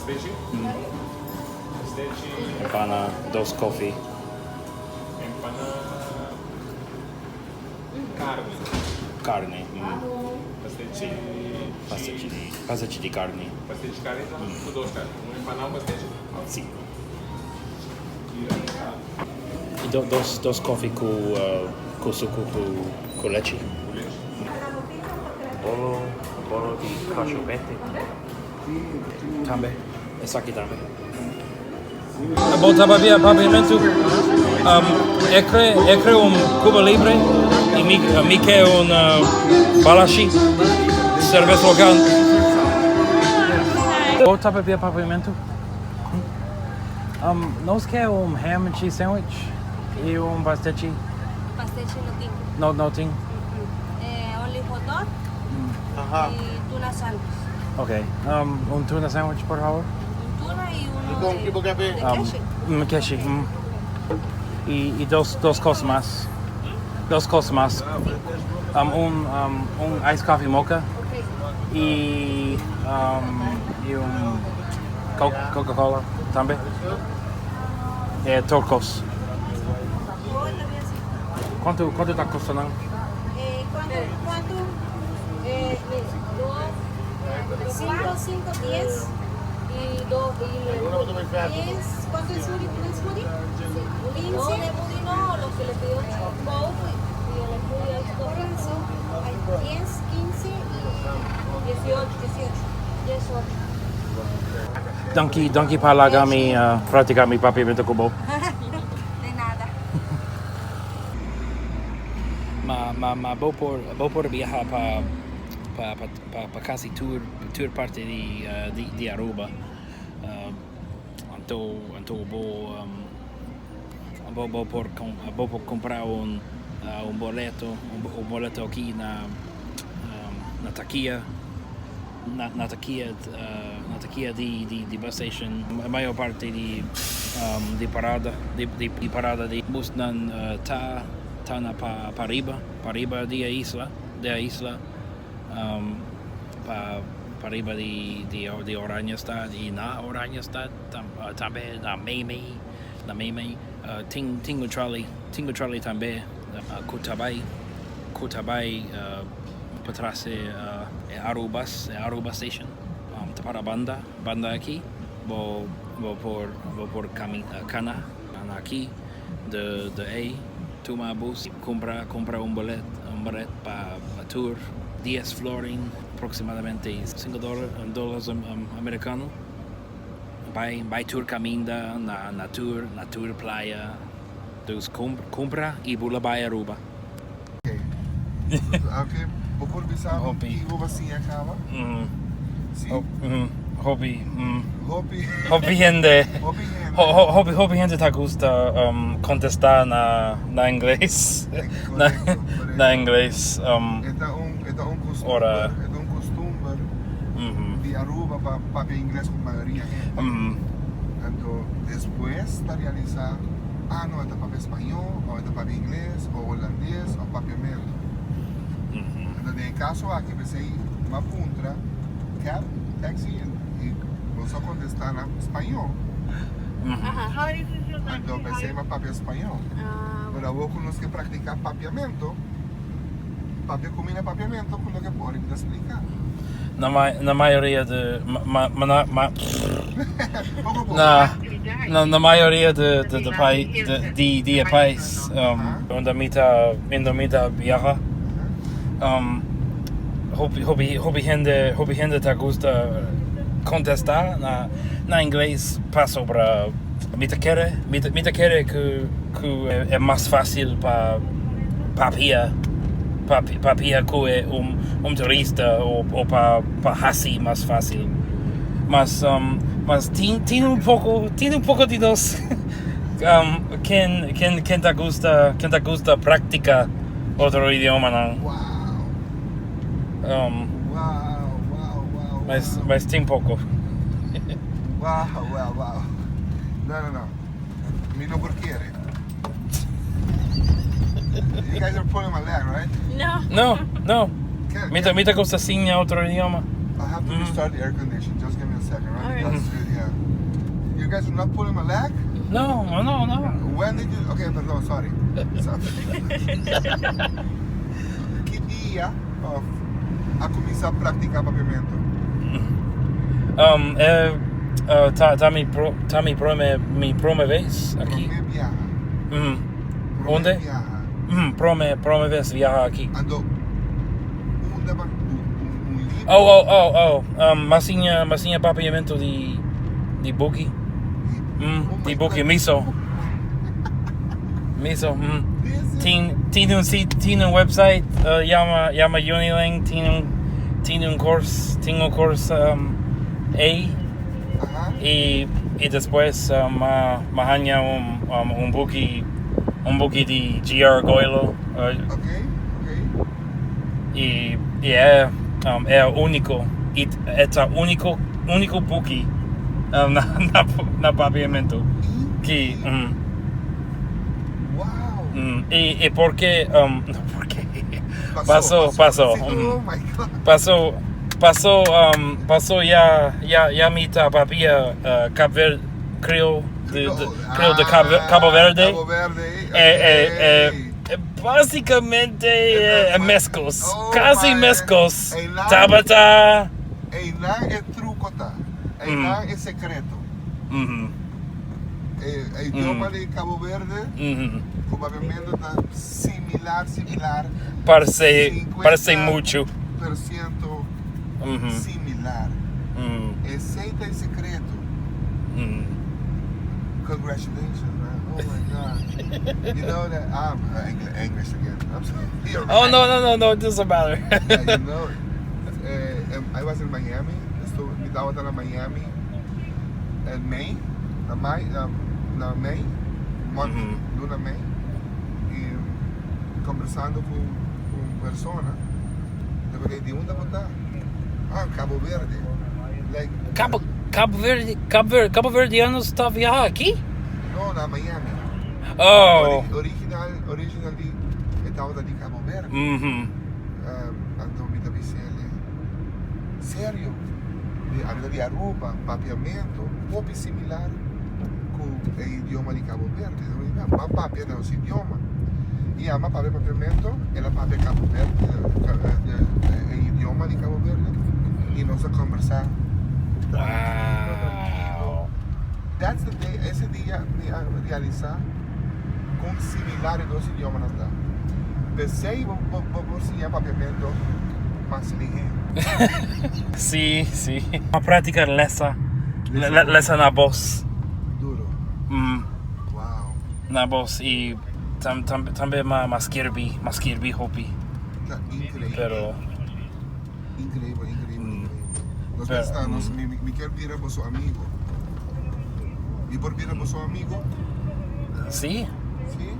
Pastiche? Pastiche. Empana, 2 coffee. Empana. Carne. Carne. Pastiche. Pastiche di carne. Pastiche de carne, então, com 2 carnes. Um empanado, pastiche. Sì. E E dos coffee con succo con leche. Bolo di cacio e pepe. Tambe. E sake tambe. Volta via papiamento. Ecre un Cuba Libre e mica un Balashi, cerveja local. Volta via papiamento. Nós quer um ham and cheese sandwich e um pastiche. Pastiche no tem. No tem. Only hot dog y tuna sandwich. Ok. Tuna sandwich, por favor. Un tuna y uno con tipo café. de queso. Queixe. E dos coisas mais. Dos coisas mais. Ice coffee mocha e Coca-Cola também. É turcos. Quanto está custando? ¿Cuánto? 5, 10 y 2 10. ¿Cuánto es un smoothie? Un smoothie de smoothie no, lo que le pidió both y el smoothie es 2 hay 10, 15 y 18. 18. Donkey palagami praticami papiamento cubo. De nada. Ma vou por viajar para casi tour parte de Aruba. Então vou por comprar um boleto aqui na taquia. Na taquia de bus station, a maior parte de parada de bus tá na para riba da isla para riba de Oranjestad e na Oranjestad também na Meimei tem o trolley também Kutabay para trás é Aruba Station para banda aqui vou por cana aqui de aí toma bus compra boleto para tour 10 florin aproximadamente $5 americano vai tour caminda na tour playa dus compra e bula vai Aruba. Okay, bukod bisa Hopi. iwo ba siya kawa? Si. Hobby Hopi. gente. Hopi. Gente tá gusta contestar na inglês. Correcto. Na inglês. Ito ang costumbre. Ora. Ito ang costumbre di Aruba para inglés con mayoría gente. Entonces, después de realizar, no, ito para español, o ito para inglés, o holandés, o para primeiro. Entonces, en el caso aquí, pues ahí, mapuntra, cab, taxi, y vos a contestar en español. How do you Entonces, pues ahí, papel español. Pero vos con los que practicar papiamento, papel combina papiamento con lo que podem explicar. Na maioria de na maioria de país onde mita viaja hobby gente tá gusta contestar na inglês passo para mita quer que é mais fácil para papia que turista ou para hasi mais fácil. Mas tem um pouco de nós quem tá gusta praticar outro idioma não. Wow. Mas tem pouco. Wow. No. Me no por quiere. You guys are pulling my leg, right? No. No. Okay. Mita gusta sim outro idioma. I have to restart the air condition. Just give me a second, right? Alright. That's good, yeah. you guys are not pulling my leg? No. When did you... Okay, perdón, sorry. Que dia a começar a praticar papiamento? Tá me promoves aqui. Prome viaja. Onde? Viaja. Promoves viajar aqui. Ando... Um livro... Massinha papiamento de Buki. De Buki Miso. Tinha website, llama Unilang, tinha curso A Ajá. e depois mahanya buki de GR Goilo Ok. e é único e é único buki na papiamento que Wow. e porque passou Oh my God. passou já mita papia Cabo Cabo Verde. Basicamente mescos, Oh, quase my. mescos. Ei, lá- Tabata. Einan é truco, tá? Einan é secreto. O idioma de Cabo Verde provavelmente está similar, Parece muito. 50% similar. Receita em secreto. Congratulations, man. Oh my God. You know that I'm English again. I'm sorry. You're Oh right. no, it doesn't matter. Yeah, you know, I was in Miami. Me estaba en Miami en May, luna May, y conversando con persona. Le falei, ¿de dónde está? Cabo Verde. Like, Cabo Verdeanos está viajando aqui? no, na Miami. Oh. Originally, estava de Cabo Verde. Então, me disse ele, sério? A vida de Aruba, papiamento, um pouco similar com o idioma de Cabo Verde. Mas papi é nosso idioma. E a papiamento é a papia Cabo Verde, o idioma de Cabo Verde. E nós a conversar. Wow. That's the day, esse dia me realizar com similares dos idiomas lá. Pensei por si papiamento, mas ligeiro. Sim. Uma prática lessa na voz. Duro. Wow. Na voz e também mais kirby hopi. Increíble. Pero Increíble. Nós Pero, estamos, me quero virar para seu amigo. E por virar para seu amigo, sim. sim?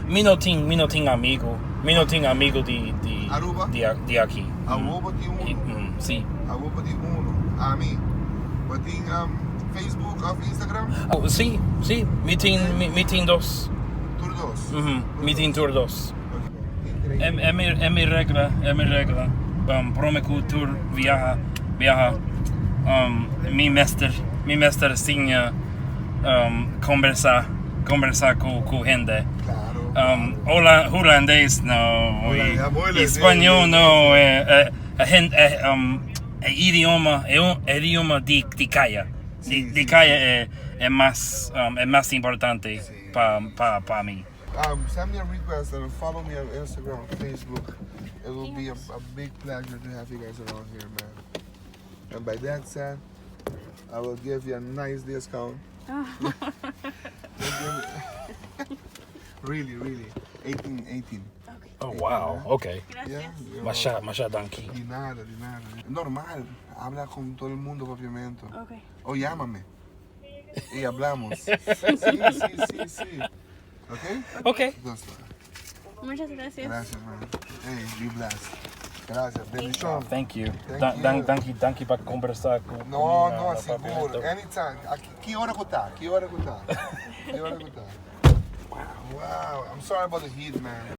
Mi não tinha amigo de Aruba? de aqui. A roupa de Sim. A roupa de a mim. Mas tem Facebook ou Instagram? Oh, sim. Me tem dois. Tur dos. Me tem tour dois. Increíble. É minha regra. Prome cultura viaja. Mi mestre tinha conversar com gente. Claro. Holandês não, espanhol não, é idioma de caia. De caia é mais importante para mim. Send me a request and follow me on Instagram, Facebook. It will be a big pleasure to have you guys around here, man. And by that said, I will give you a nice discount. Really. 18. Oh wow, okay. Yeah, Masha donkey. De nada. Normal, habla con todo el mundo, papiamento. Okay. O llámame. Y hablamos. Sí. Okay? Okay. Entonces, Muchas gracias. gracias, man. Hey, be blessed. Gracias. Bendición. Thank you. Thank you. Danke para conversar com No, na seguro. papiamento. Anytime. Aqui, que hora que tá? Wow. I'm sorry about the heat, man.